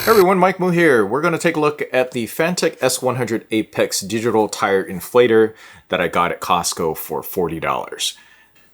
Hey everyone, Mike Moo here. We're going to take a look at the Fanttik S100 Apex digital tire inflator that I got at Costco for $40.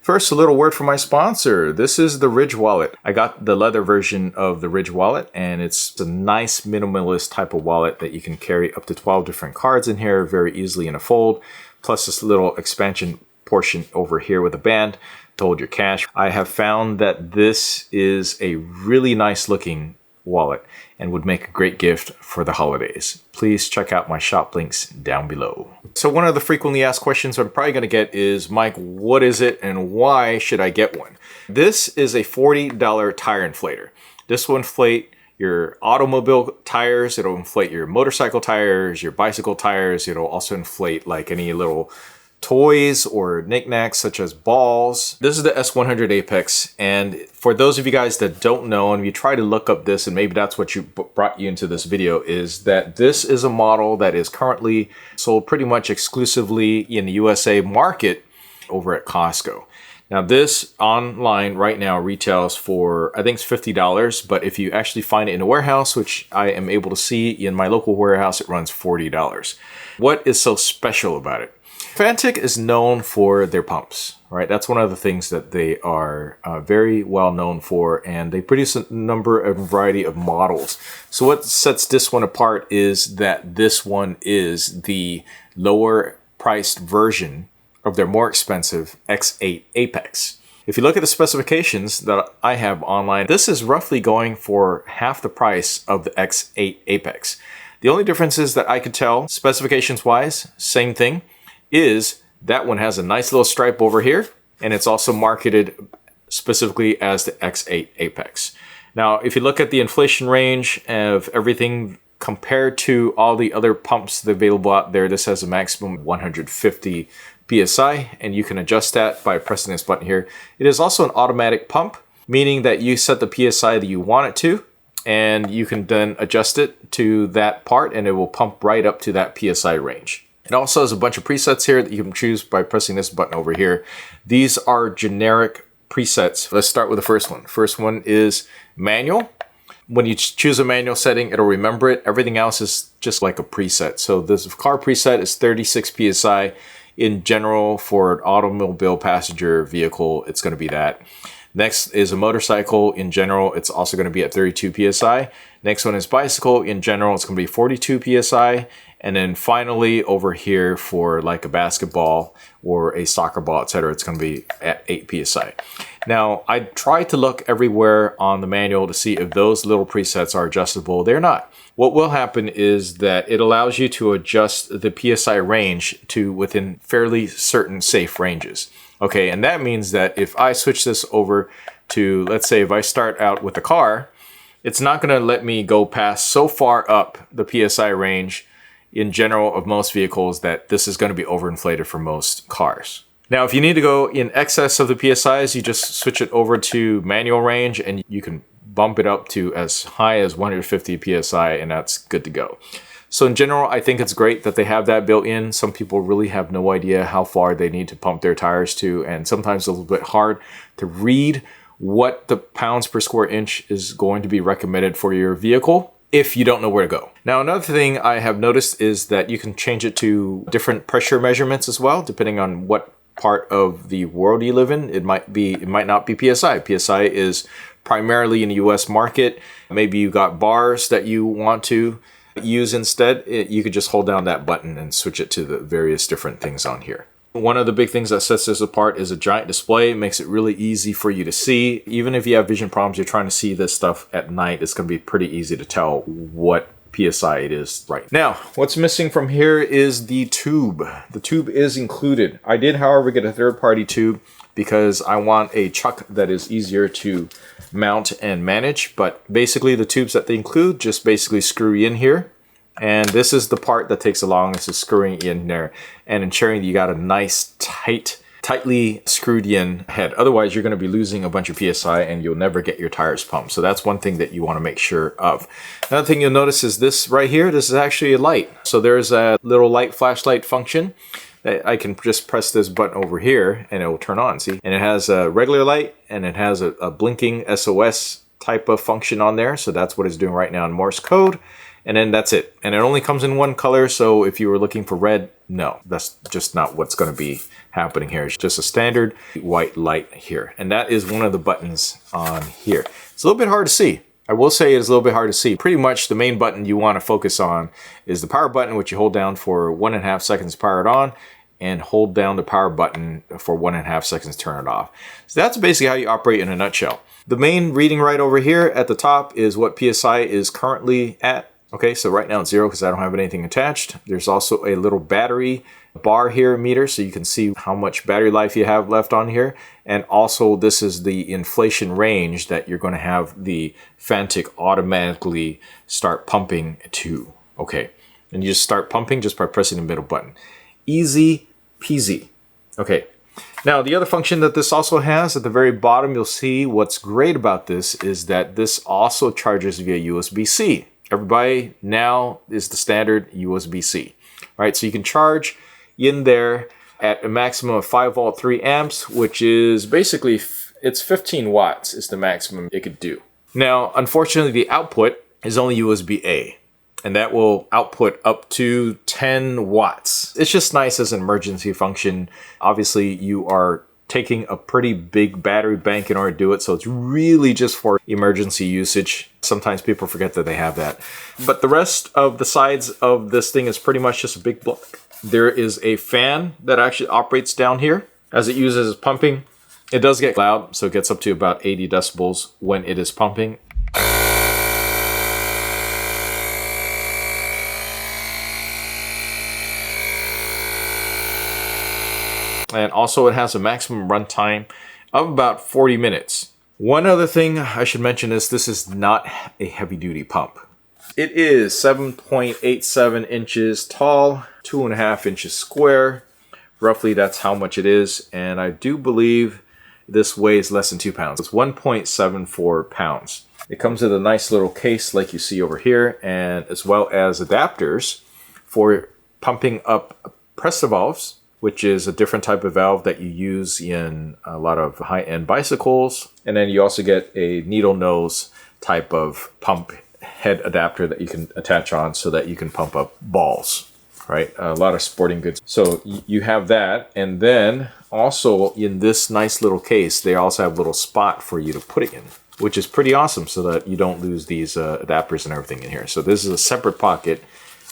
First, a little word from my sponsor. This is the Ridge wallet. I got the leather version of the Ridge wallet, and it's a nice minimalist type of wallet that you can carry up to 12 different cards in here very easily in a fold, plus this little expansion portion over here with a band to hold your cash. I have found that this is a really nice looking wallet and would make a great gift for the holidays. Please check out my shop links down below. So one of the frequently asked questions I'm probably going to get is, Mike, what is it and why should I get one? This is a $40 tire inflator. This will inflate your automobile tires, it'll inflate your motorcycle tires, your bicycle tires, it'll also inflate like any little toys or knickknacks such as balls. This is the S100 Apex, and for those of you guys that don't know and you try to look up this, and maybe that's what brought you into this video, is that this is a model that is currently sold pretty much exclusively in the USA market over at Costco. Now this online right now retails for, I think it's $50, but if you actually find it in a warehouse, which I am able to see in my local warehouse, it runs $40. What is so special about it? Fanttik is known for their pumps, right? That's one of the things that they are very well known for, and they produce a number and variety of models. So what sets this one apart is that this one is the lower priced version of their more expensive X8 Apex. If you look at the specifications that I have online, this is roughly going for half the price of the X8 Apex. The only differences that I could tell, specifications wise, same thing, is that one has a nice little stripe over here, and it's also marketed specifically as the X8 Apex. Now, if you look at the inflation range of everything compared to all the other pumps that are available out there, this has a maximum of 150 PSI, and you can adjust that by pressing this button here. It is also an automatic pump, meaning that you set the PSI that you want it to, and you can then adjust it to that part, and it will pump right up to that PSI range. It also has a bunch of presets here that you can choose by pressing this button over here. These are generic presets. Let's start with the first one. First one is manual. When you choose a manual setting, it'll remember it. Everything else is just like a preset. So this car preset is 36 PSI. In general, for an automobile passenger vehicle, it's going to be that. Next is a motorcycle. In general, it's also going to be at 32 PSI. Next one is bicycle. In general, it's going to be 42 PSI. And then finally over here for like a basketball or a soccer ball, etc., it's going to be at 8 PSI. Now, I tried to look everywhere on the manual to see if those little presets are adjustable. They're not. What will happen is that it allows you to adjust the PSI range to within fairly certain safe ranges. Okay, and that means that if I switch this over to, let's say if I start out with a car, it's not going to let me go past so far up the PSI range in general of most vehicles that this is going to be overinflated for most cars. Now, if you need to go in excess of the PSIs, you just switch it over to manual range and you can bump it up to as high as 150 PSI, and that's good to go. So in general, I think it's great that they have that built in. Some people really have no idea how far they need to pump their tires to, and sometimes it's a little bit hard to read what the pounds per square inch is going to be recommended for your vehicle if you don't know where to go. Now, another thing I have noticed is that you can change it to different pressure measurements as well, depending on what part of the world you live in. It might not be PSI. PSI is primarily in the US market. Maybe you got bars that you want to use instead. You could just hold down that button and switch it to the various different things on here. One of the big things that sets this apart is a giant display. It makes it really easy for you to see. Even if you have vision problems, you're trying to see this stuff at night, it's going to be pretty easy to tell what PSI it is right now. What's missing from here is the tube. The tube is included. I did, however, get a third-party tube because I want a chuck that is easier to mount and manage. But basically, the tubes that they include just basically screw in here. And this is the part that takes the longest, is screwing in there and ensuring that you got a nice, tightly screwed in head. Otherwise, you're going to be losing a bunch of PSI and you'll never get your tires pumped. So that's one thing that you want to make sure of. Another thing you'll notice is this right here. This is actually a light. So there's a little light flashlight function. I can just press this button over here and it will turn on, see? And it has a regular light and it has a blinking SOS type of function on there. So that's what it's doing right now in Morse code. And then that's it. And it only comes in one color. So if you were looking for red, no, that's just not what's going to be happening here. It's just a standard white light here. And that is one of the buttons on here. It's a little bit hard to see. I will say it's a little bit hard to see. Pretty much the main button you want to focus on is the power button, which you hold down for 1.5 seconds to power it on, and hold down the power button for 1.5 seconds to turn it off. So that's basically how you operate in a nutshell. The main reading right over here at the top is what PSI is currently at. Okay, so right now it's 0 because I don't have anything attached. There's also a little battery bar here meter, so you can see how much battery life you have left on here. And also this is the inflation range that you're going to have the Fanttik automatically start pumping to. Okay, and you just start pumping just by pressing the middle button. Easy peasy. Okay, now the other function that this also has at the very bottom, you'll see what's great about this is that this also charges via USB-C. Everybody now is the standard USB-C. All right, so you can charge in there at a maximum of 5 volt 3 amps, which is basically, it's 15 watts is the maximum it could do. Now, unfortunately, the output is only USB-A, and that will output up to 10 watts. It's just nice as an emergency function. Obviously, you are taking a pretty big battery bank in order to do it, so it's really just for emergency usage. Sometimes people forget that they have that. But the rest of the sides of this thing is pretty much just a big block. There is a fan that actually operates down here as it uses pumping. It does get loud, so it gets up to about 80 decibels when it is pumping. And also it has a maximum runtime of about 40 minutes. One other thing I should mention is this is not a heavy duty pump. It is 7.87 inches tall, 2.5 inches square. Roughly that's how much it is. And I do believe this weighs less than 2 pounds. It's 1.74 pounds. It comes with a nice little case like you see over here, and as well as adapters for pumping up pressure valves, which is a different type of valve that you use in a lot of high-end bicycles. And then you also get a needle nose type of pump head adapter that you can attach on so that you can pump up balls, right? A lot of sporting goods. So you have that. And then also in this nice little case, they also have a little spot for you to put it in, which is pretty awesome so that you don't lose these adapters and everything in here. So this is a separate pocket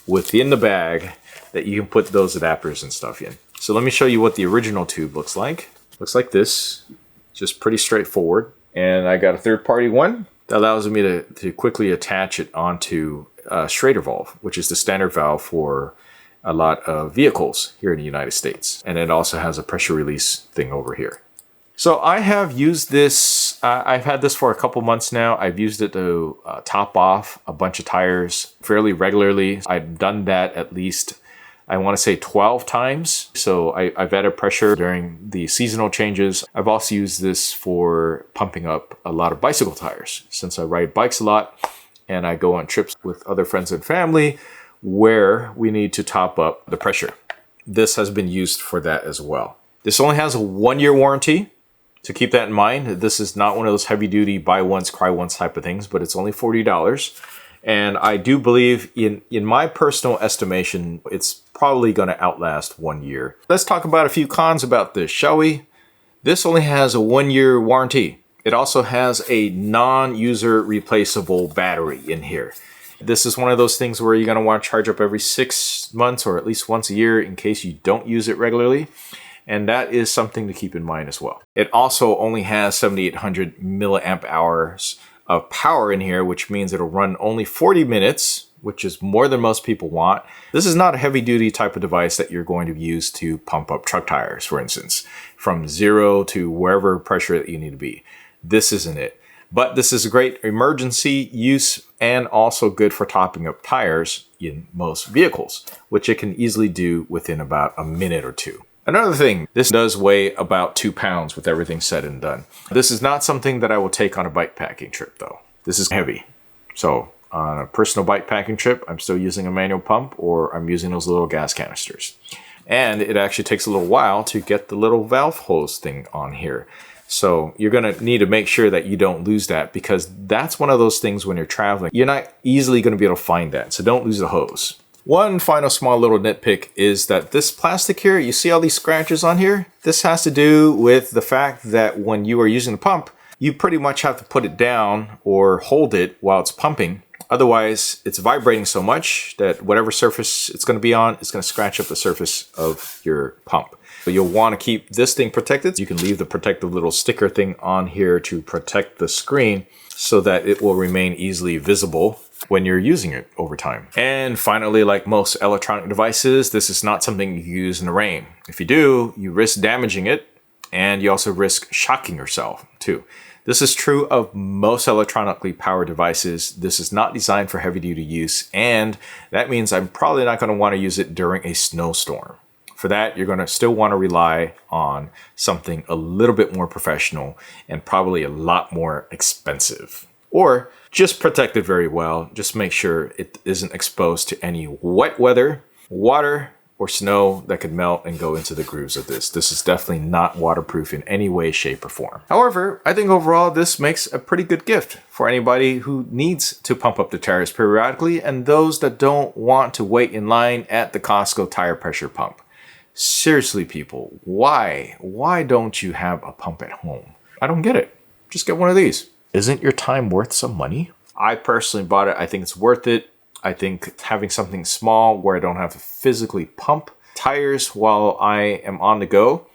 within the bag that you can put those adapters and stuff in. So let me show you what the original tube looks like. Looks like this, just pretty straightforward. And I got a third-party one that allows me to quickly attach it onto a Schrader valve, which is the standard valve for a lot of vehicles here in the United States. And it also has a pressure release thing over here. So I have used this, I've had this for a couple months now. I've used it to top off a bunch of tires fairly regularly. I've done that at least, I want to say 12 times. So I've added pressure during the seasonal changes. I've also used this for pumping up a lot of bicycle tires since I ride bikes a lot and I go on trips with other friends and family where we need to top up the pressure. This has been used for that as well. This only has a 1-year warranty. So keep that in mind. This is not one of those heavy duty buy once, cry once type of things, but it's only $40. And I do believe in my personal estimation, it's probably going to outlast 1 year. Let's talk about a few cons about this, shall we? This only has a 1-year warranty. It also has a non-user replaceable battery in here. This is one of those things where you're going to want to charge up every 6 months or at least once a year in case you don't use it regularly. And that is something to keep in mind as well. It also only has 7,800 milliamp hours of power in here, which means it'll run only 40 minutes, which is more than most people want. This is not a heavy duty type of device that you're going to use to pump up truck tires, for instance, from 0 to wherever pressure that you need to be. This isn't it. But this is a great emergency use and also good for topping up tires in most vehicles, which it can easily do within about a minute or two. Another thing, this does weigh about 2 pounds with everything said and done. This is not something that I will take on a bike packing trip though. This is heavy. So on a personal bike packing trip, I'm still using a manual pump or I'm using those little gas canisters. And it actually takes a little while to get the little valve hose thing on here. So you're gonna need to make sure that you don't lose that, because that's one of those things when you're traveling, you're not easily gonna be able to find that. So don't lose the hose. One final small little nitpick is that this plastic here, you see all these scratches on here? This has to do with the fact that when you are using the pump, you pretty much have to put it down or hold it while it's pumping. Otherwise, it's vibrating so much that whatever surface it's going to be on, it's going to scratch up the surface of your pump. But you'll want to keep this thing protected. You can leave the protective little sticker thing on here to protect the screen so that it will remain easily visible when you're using it over time. And finally, like most electronic devices, this is not something you use in the rain. If you do, you risk damaging it, and you also risk shocking yourself too. This is true of most electronically powered devices. This is not designed for heavy duty use, and that means I'm probably not going to want to use it during a snowstorm. For that, you're going to still want to rely on something a little bit more professional and probably a lot more expensive. Or just protect it very well. Just make sure it isn't exposed to any wet weather, water, or snow that could melt and go into the grooves of this. This is definitely not waterproof in any way, shape, or form. However, I think overall this makes a pretty good gift for anybody who needs to pump up the tires periodically and those that don't want to wait in line at the Costco tire pressure pump. Seriously, people, why? Why don't you have a pump at home? I don't get it. Just get one of these. Isn't your time worth some money? I personally bought it. I think it's worth it. I think having something small where I don't have to physically pump tires while I am on the go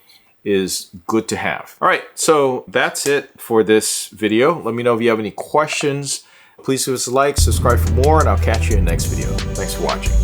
is good to have. All right, so that's it for this video. Let me know if you have any questions. Please give us a like, subscribe for more, and I'll catch you in the next video. Thanks for watching.